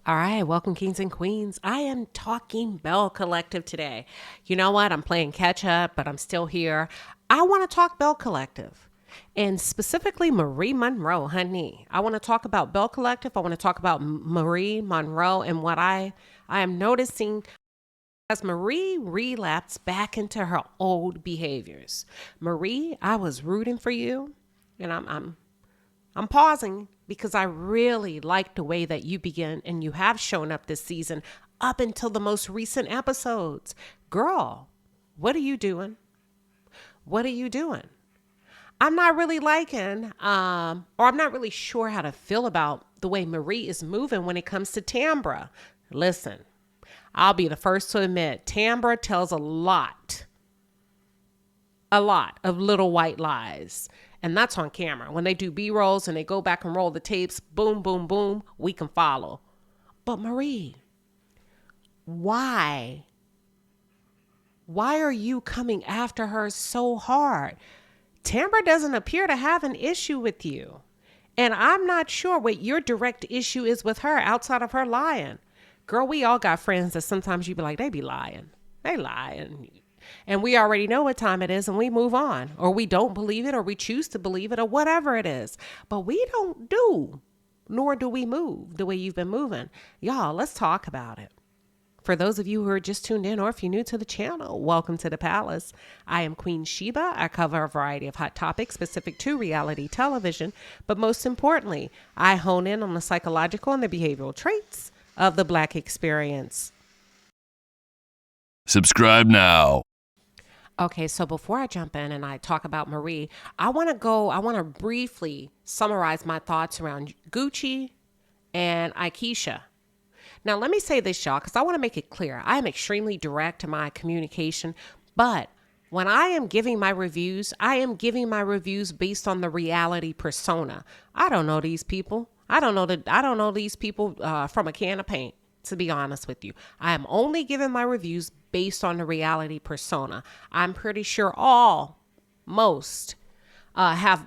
All right, welcome kings and queens. I am talking Belle Collective today. You know what? I'm playing catch up, but I'm still here. I want to talk Belle Collective and specifically Marie Monroe, honey. I want to talk about Belle Collective. I want to talk about Marie Monroe and what I am noticing as Marie relapsed back into her old behaviors. Marie, I was rooting for you, and I'm pausing because I really like the way that you begin and you have shown up this season up until the most recent episodes. Girl, what are you doing? What are you doing? I'm not really liking, or I'm not really sure how to feel about the way Marie is moving when it comes to Tambra. Listen, I'll be the first to admit, Tambra tells a lot of little white lies. And that's on camera. When they do B-rolls and they go back and roll the tapes, boom, boom, boom, we can follow. But Marie, why? Why are you coming after her so hard? Tambra doesn't appear to have an issue with you. And I'm not sure what your direct issue is with her outside of her lying. Girl, we all got friends that sometimes you be like, they be lying. They lying. And we already know what time it is and we move on, or we don't believe it, or we choose to believe it, or whatever it is. But we don't do, nor do we move the way you've been moving. Y'all, let's talk about it. For those of you who are just tuned in, or if you're new to the channel, welcome to the palace. I am Queen Sheba. I cover a variety of hot topics specific to reality television. But most importantly, I hone in on the psychological and the behavioral traits of the Black experience. Subscribe now. Okay, so before I jump in and I talk about Marie, I want to briefly summarize my thoughts around Gucci and Ikeisha. Now, let me say this, y'all, because I want to make it clear. I am extremely direct in my communication, but when I am giving my reviews, I am giving my reviews based on the reality persona. I don't know these people. I don't know these people from a can of paint, to be honest with you. I am only giving my reviews based on the reality persona. I'm pretty sure most have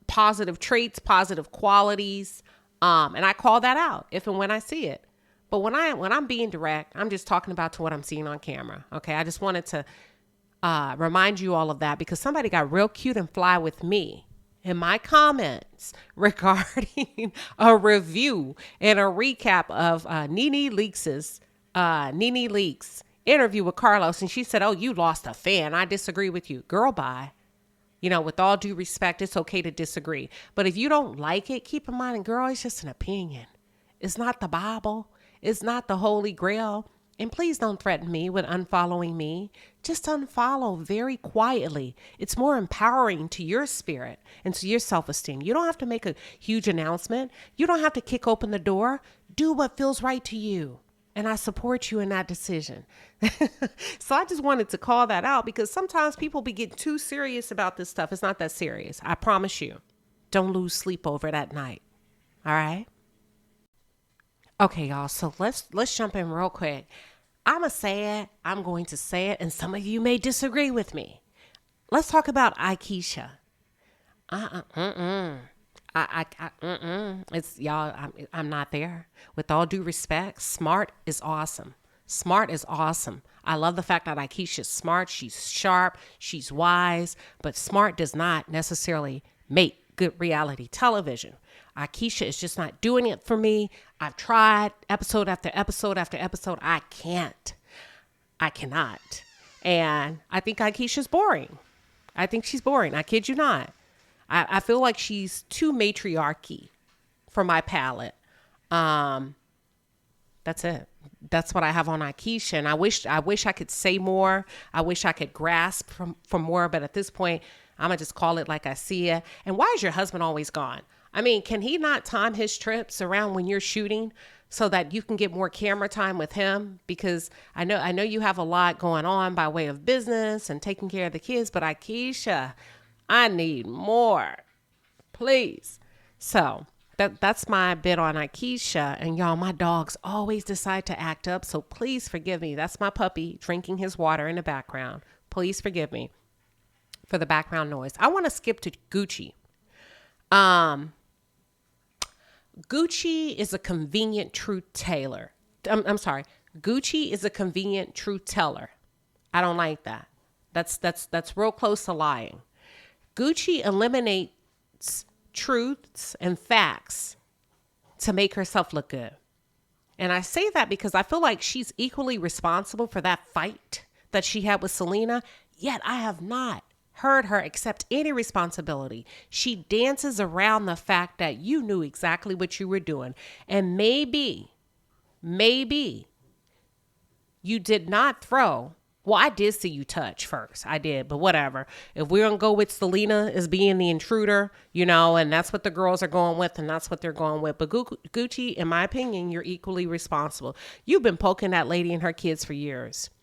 positive traits, positive qualities, and I call that out if and when I see it. But when I'm being direct, I'm just talking about to what I'm seeing on camera. Okay, I just wanted to remind you all of that because somebody got real cute and fly with me in my comments regarding a review and a recap of Nene Leaks' interview with Carlos. And she said, oh, you lost a fan. I disagree with you. Girl, bye. You know, with all due respect, it's okay to disagree. But if you don't like it, keep in mind, girl, it's just an opinion. It's not the Bible. It's not the Holy Grail. And please don't threaten me with unfollowing me. Just unfollow very quietly. It's more empowering to your spirit and to your self-esteem. You don't have to make a huge announcement. You don't have to kick open the door. Do what feels right to you. And I support you in that decision. So I just wanted to call that out because sometimes people be getting too serious about this stuff. It's not that serious. I promise you. Don't lose sleep over it at night. All right? Okay, y'all. So let's jump in real quick. I'm going to say it, and some of you may disagree with me. Let's talk about Ikeisha. It's y'all. I'm not there. With all due respect, smart is awesome. Smart is awesome. I love the fact that Ikeisha's smart. She's sharp. She's wise. But smart does not necessarily make good reality television. Ikeisha is just not doing it for me. I've tried episode after episode after episode. I cannot. And I think Ikeisha's boring. I think she's boring. I kid you not. I feel like she's too matriarchy for my palate. That's it. That's what I have on Ikeisha. And I wish I could say more. I wish I could grasp for more. But at this point, I'm going to just call it like I see it. And why is your husband always gone? I mean, can he not time his trips around when you're shooting so that you can get more camera time with him? Because I know you have a lot going on by way of business and taking care of the kids. But Ikeisha, I need more, please. So that's my bit on Ikeisha. And y'all, my dogs always decide to act up. So please forgive me. That's my puppy drinking his water in the background. Please forgive me for the background noise. I want to skip to Gucci. Gucci is a convenient truth teller. I'm sorry. Gucci is a convenient truth teller. I don't like that. That's real close to lying. Gucci eliminates truths and facts to make herself look good. And I say that because I feel like she's equally responsible for that fight that she had with Selena, yet I have not heard her accept any responsibility. She dances around the fact that you knew exactly what you were doing. And maybe you did not throw. Well, I did see you touch first. I did, but whatever. If we're going to go with Selena as being the intruder, and that's what the girls are going with, and that's what they're going with. But Gucci, in my opinion, you're equally responsible. You've been poking that lady and her kids for years.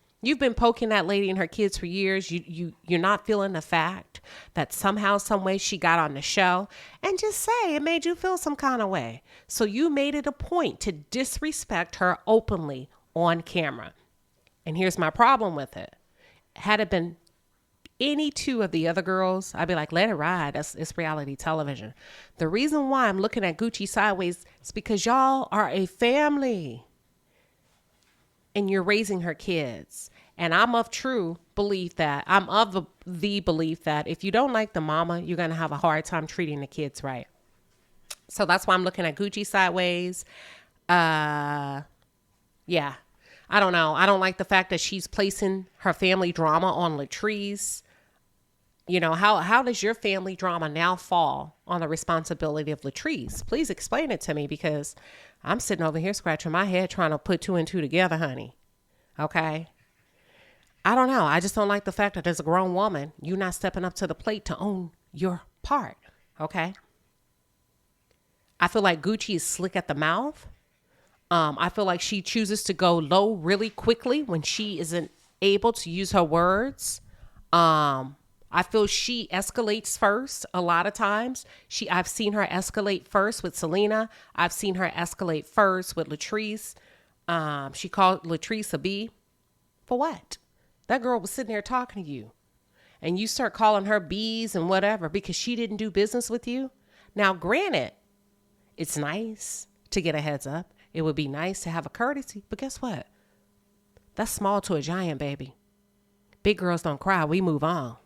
You're not feeling the fact that somehow, some way she got on the show, and just say it made you feel some kind of way. So you made it a point to disrespect her openly on camera. And here's my problem with it. Had it been any two of the other girls, I'd be like, let it ride. It's reality television. The reason why I'm looking at Gucci sideways is because y'all are a family and you're raising her kids. And I'm of the belief that if you don't like the mama, you're going to have a hard time treating the kids right. So that's why I'm looking at Gucci sideways. Yeah. I don't know. I don't like the fact that she's placing her family drama on Latrice. How does your family drama now fall on the responsibility of Latrice? Please explain it to me, because I'm sitting over here scratching my head trying to put two and two together, honey. Okay? I don't know. I just don't like the fact that as a grown woman, you're not stepping up to the plate to own your part. Okay? I feel like Gucci is slick at the mouth. I feel like she chooses to go low really quickly when she isn't able to use her words. I feel she escalates first a lot of times. I've seen her escalate first with Selena. I've seen her escalate first with Latrice. She called Latrice a B. For what? That girl was sitting there talking to you. And you start calling her B's and whatever because she didn't do business with you. Now, granted, it's nice to get a heads up. It would be nice to have a courtesy, but guess what? That's small to a giant, baby. Big girls don't cry. We move on.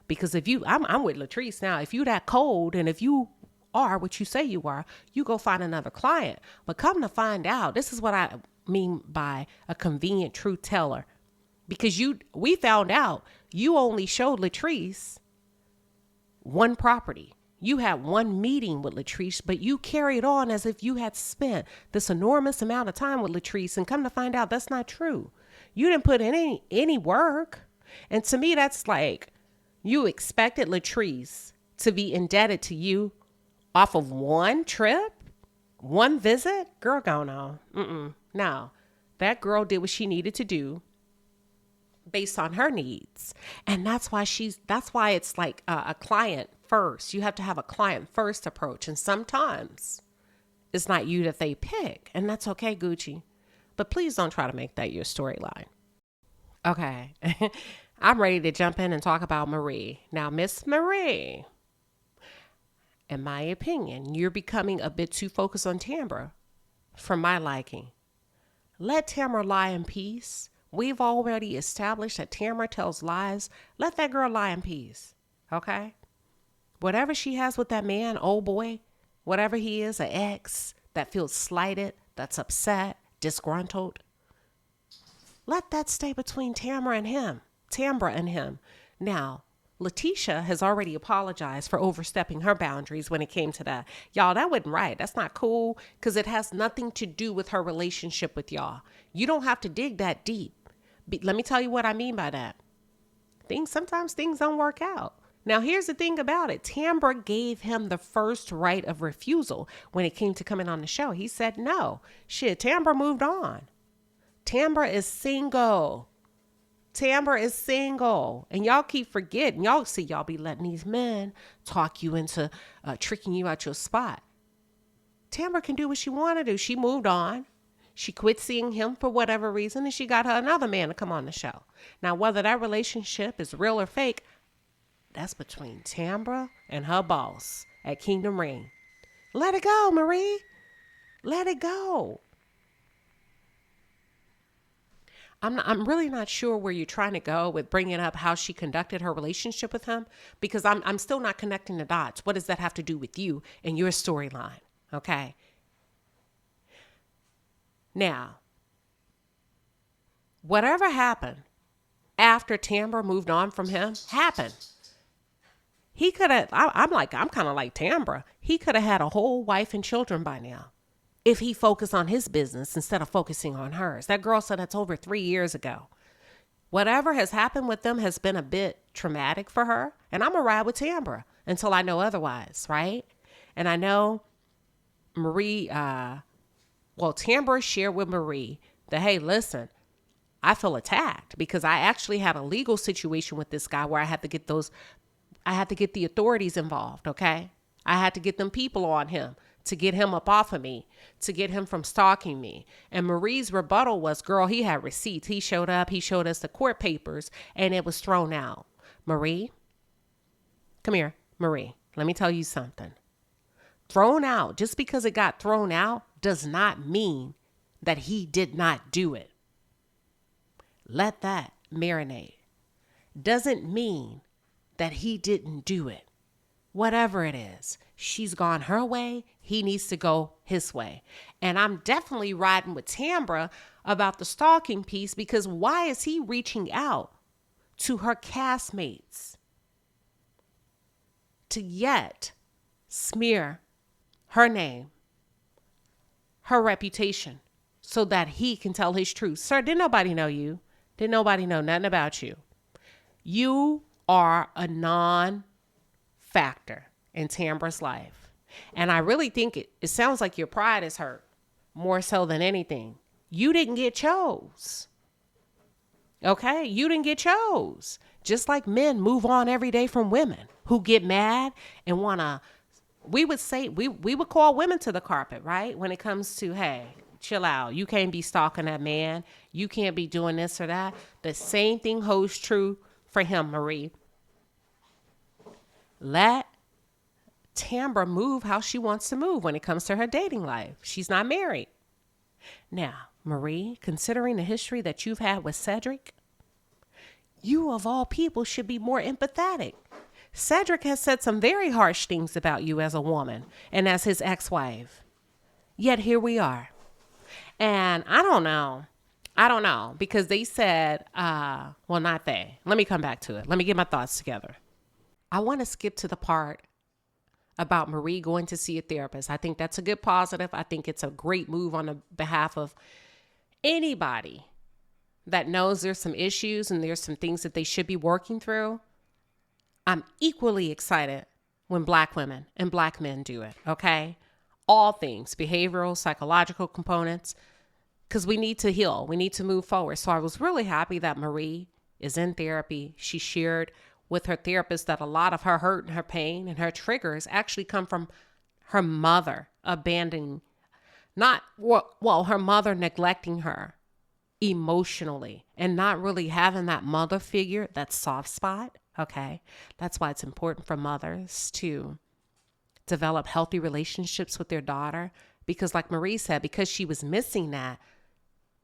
Because I'm with Latrice now. If you that cold, and if you are what you say you are, you go find another client. But come to find out, this is what I mean by a convenient truth teller. Because we found out you only showed Latrice one property. You had one meeting with Latrice, but you carried on as if you had spent this enormous amount of time with Latrice, and come to find out that's not true. You didn't put in any work. And to me, that's like you expected Latrice to be indebted to you off of one trip, one visit. Girl, go on. No, that girl did what she needed to do based on her needs. And that's why it's like a client first. You have to have a client first approach. And sometimes it's not you that they pick. And that's okay, Gucci. But please don't try to make that your storyline. Okay. I'm ready to jump in and talk about Marie. Now, Miss Marie, in my opinion, you're becoming a bit too focused on Tambra for my liking. Let Tambra lie in peace. We've already established that Tambra tells lies. Let that girl lie in peace. Okay? Whatever she has with that man, old boy, whatever he is, an ex that feels slighted, that's upset, disgruntled, let that stay between Tambra and him. Now, Letitia has already apologized for overstepping her boundaries when it came to that. Y'all, that wasn't right. That's not cool, because it has nothing to do with her relationship with y'all. You don't have to dig that deep. Let me tell you what I mean by that. Sometimes things don't work out. Now, here's the thing about it. Tambra gave him the first right of refusal when it came to coming on the show. He said no. Shit, Tambra moved on. Tambra is single. And y'all keep forgetting. Y'all be letting these men talk you into tricking you out your spot. Tambra can do what she want to do. She moved on. She quit seeing him for whatever reason, and she got her another man to come on the show. Now, whether that relationship is real or fake, that's between Tambra and her boss at Kingdom Ring. Let it go, Marie. Let it go. I'm really not sure where you're trying to go with bringing up how she conducted her relationship with him, because I'm still not connecting the dots. What does that have to do with you and your storyline? Okay. Now, whatever happened after Tambra moved on from him happened. He could have, I'm kind of like Tambra. He could have had a whole wife and children by now if he focused on his business instead of focusing on hers. That girl said that's over 3 years ago. Whatever has happened with them has been a bit traumatic for her. And I'm going to ride with Tambra until I know otherwise, right? And I know Marie, Tambra shared with Marie that, hey, listen, I feel attacked because I actually had a legal situation with this guy where I had to get the authorities involved, okay? I had to get them people on him to get him up off of me, to get him from stalking me. And Marie's rebuttal was, girl, he had receipts. He showed up, he showed us the court papers, and it was thrown out. Marie, come here. Marie, let me tell you something. Thrown out, just because it got thrown out does not mean that he did not do it. Let that marinate. Doesn't mean that he didn't do it. Whatever it is, she's gone her way. He needs to go his way. And I'm definitely riding with Tambra about the stalking piece, because why is he reaching out to her castmates to yet smear her name, her reputation, so that he can tell his truth? Sir, didn't nobody know you? Didn't nobody know nothing about you? You are a non-factor in Tambra's life. And I really think it sounds like your pride is hurt more so than anything. You didn't get chose. Okay? You didn't get chose. Just like men move on every day from women who get mad and want to, we would call women to the carpet, right? When it comes to, hey, chill out. You can't be stalking that man. You can't be doing this or that. The same thing holds true for him, Marie. Let Tambra move how she wants to move when it comes to her dating life. She's not married. Now, Marie, considering the history that you've had with Cedric, you of all people should be more empathetic. Cedric has said some very harsh things about you as a woman and as his ex-wife. Yet here we are. And I don't know, because they said, not they. Let me come back to it. Let me get my thoughts together. I want to skip to the part about Marie going to see a therapist. I think that's a good positive. I think it's a great move on the behalf of anybody that knows there's some issues and there's some things that they should be working through. I'm equally excited when Black women and Black men do it, okay? All things, behavioral, psychological components, because we need to heal. We need to move forward. So I was really happy that Marie is in therapy. She shared with her therapist that a lot of her hurt and her pain and her triggers actually come from her mother abandoning, her mother neglecting her emotionally and not really having that mother figure, that soft spot. Okay. That's why it's important for mothers to develop healthy relationships with their daughter, because like Marie said, because she was missing that,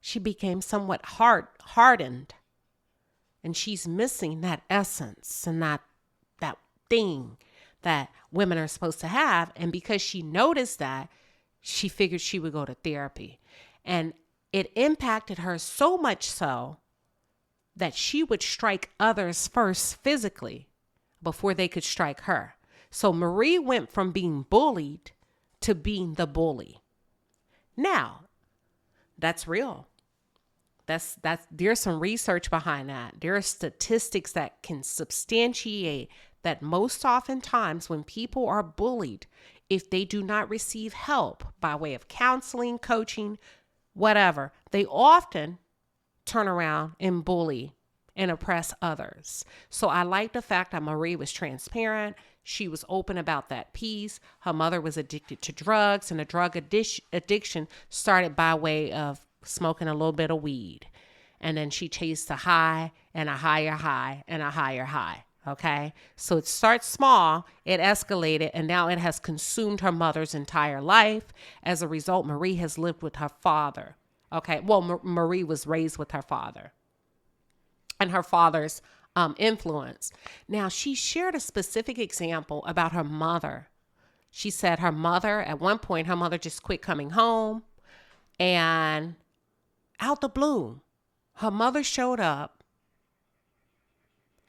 she became somewhat hardened. And she's missing that essence and that thing that women are supposed to have. And because she noticed that, she figured she would go to therapy. And it impacted her so much so that she would strike others first physically before they could strike her. So Marie went from being bullied to being the bully. Now, that's real. There's some research behind that. There are statistics that can substantiate that most oftentimes when people are bullied, if they do not receive help by way of counseling, coaching, whatever, they often turn around and bully and oppress others. So I like the fact that Marie was transparent. She was open about that piece. Her mother was addicted to drugs, and the drug addiction started by way of smoking a little bit of weed. And then she chased a high and a higher high and a higher high. Okay. So it starts small, it escalated, and now it has consumed her mother's entire life. As a result, Marie has lived with her father. Okay. Well, Marie was raised with her father and her father's influence. Now, she shared a specific example about her mother. She said her mother, at one point, her mother just quit coming home, and out the blue, her mother showed up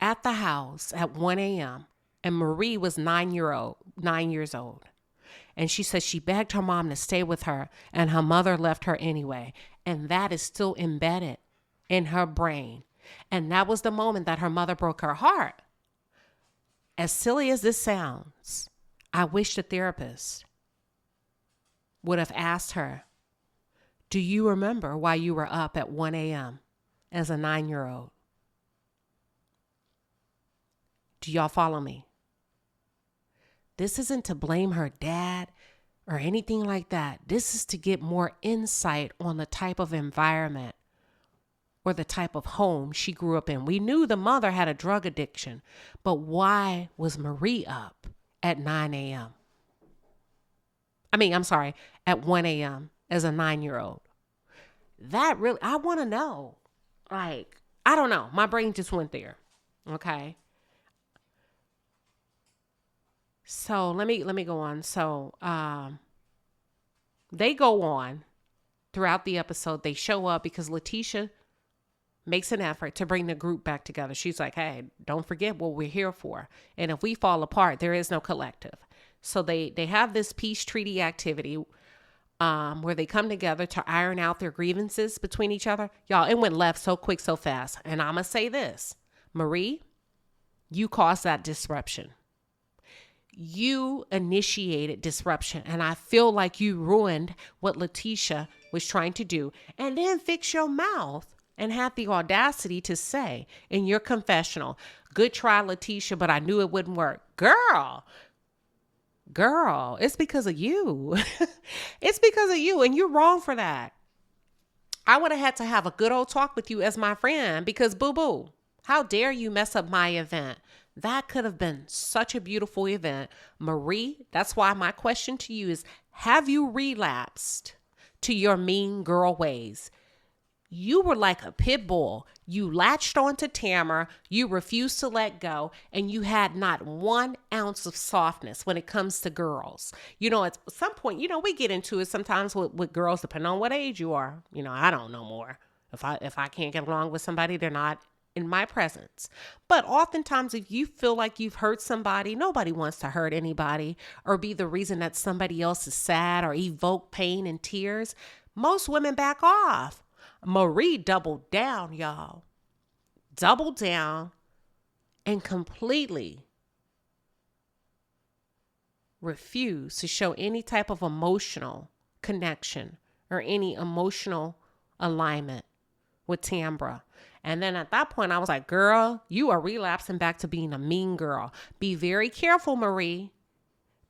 at the house at 1 a.m. and Marie was 9 years old. And she said she begged her mom to stay with her, and her mother left her anyway. And that is still embedded in her brain. And that was the moment that her mother broke her heart. As silly as this sounds, I wish the therapist would have asked her, do you remember why you were up at 1 a.m. as a 9-year-old? Do y'all follow me? This isn't to blame her dad or anything like that. This is to get more insight on the type of environment or the type of home she grew up in. We knew the mother had a drug addiction, but why was Marie up at 9 a.m.? At 1 a.m. as a 9-year-old. That really, I want to know. Like, I don't know. My brain just went there. Okay. So let me go on. So they go on throughout the episode. They show up because Letitia makes an effort to bring the group back together. She's like, hey, don't forget what we're here for. And if we fall apart, there is no collective. So they have this peace treaty activity where they come together to iron out their grievances between each other. Y'all, it went left so quick, so fast. And I'm going to say this, Marie, you caused that disruption. You initiated disruption, and I feel like you ruined what Letitia was trying to do. And then fix your mouth and have the audacity to say in your confessional, good try, Letitia, but I knew it wouldn't work. Girl, it's because of you. It's because of you, and you're wrong for that. I would have had to have a good old talk with you as my friend because boo-boo, how dare you mess up my event? That could have been such a beautiful event. Marie, that's why my question to you is, have you relapsed to your mean girl ways? You were like a pit bull. You latched onto Tambra, you refused to let go, and you had not 1 ounce of softness when it comes to girls. You know, at some point, you know, we get into it sometimes with girls, depending on what age you are. You know, I don't know more. If I can't get along with somebody, they're not in my presence. But oftentimes, if you feel like you've hurt somebody, nobody wants to hurt anybody or be the reason that somebody else is sad or evoke pain and tears. Most women back off. Marie doubled down, y'all. Doubled down and completely refused to show any type of emotional connection or any emotional alignment with Tambra. And then at that point, I was like, girl, you are relapsing back to being a mean girl. Be very careful, Marie.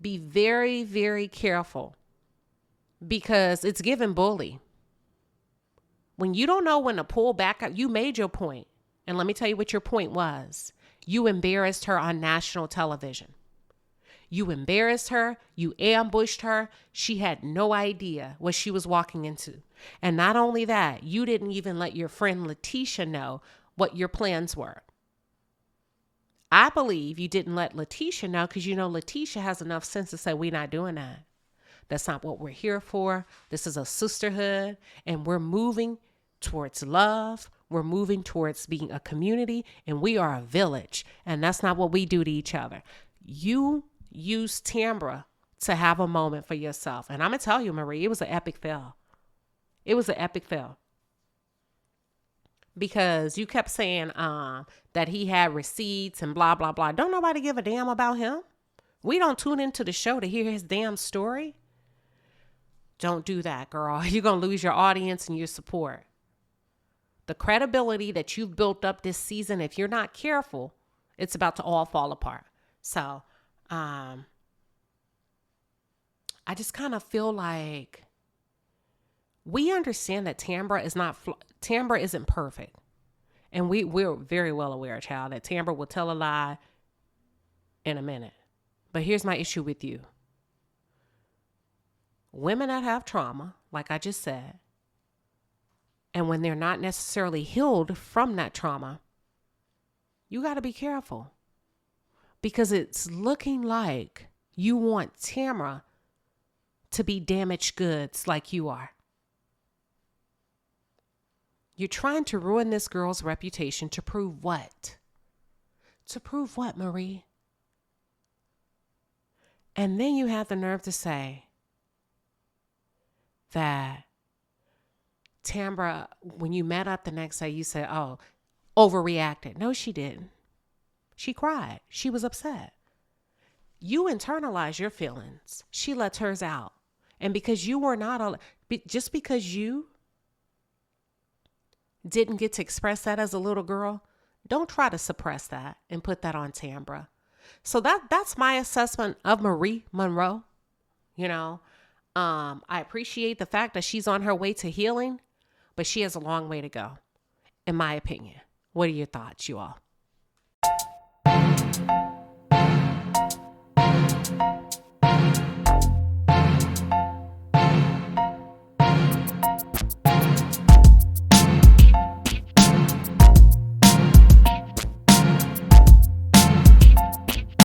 Be very, very careful because it's giving bully. When you don't know when to pull back up, you made your point. And let me tell you what your point was. You embarrassed her on national television. You embarrassed her. You ambushed her. She had no idea what she was walking into. And not only that, you didn't even let your friend Letitia know what your plans were. I believe you didn't let Letitia know because you know Letitia has enough sense to say, we're not doing that. That's not what we're here for. This is a sisterhood, and we're moving towards love. We're moving towards being a community, and we are a village, and that's not what we do to each other. You use Tambra to have a moment for yourself. And I'm going to tell you, Marie, it was an epic fail. It was an epic fail. Because you kept saying that he had receipts and blah, blah, blah. Don't nobody give a damn about him. We don't tune into the show to hear his damn story. Don't do that, girl. You're going to lose your audience and your support. The credibility that you've built up this season, if you're not careful, it's about to all fall apart. So, I just kind of feel like we understand that Tambra isn't perfect. And we're very well aware, child, that Tambra will tell a lie. in a minute. But here's my issue with you. Women that have trauma, like I just said, and when they're not necessarily healed from that trauma, you got to be careful. Because it's looking like you want Tambra to be damaged goods like you are. You're trying to ruin this girl's reputation to prove what? To prove what, Marie? And then you have the nerve to say that Tambra, when you met up the next day, you said, oh, overreacted. No, she didn't. She cried. She was upset. You internalize your feelings. She lets hers out. And because you were not, just because you didn't get to express that as a little girl, don't try to suppress that and put that on Tambra. So that's my assessment of Marie Monroe. You know, I appreciate the fact that she's on her way to healing, but she has a long way to go, in my opinion. What are your thoughts, you all?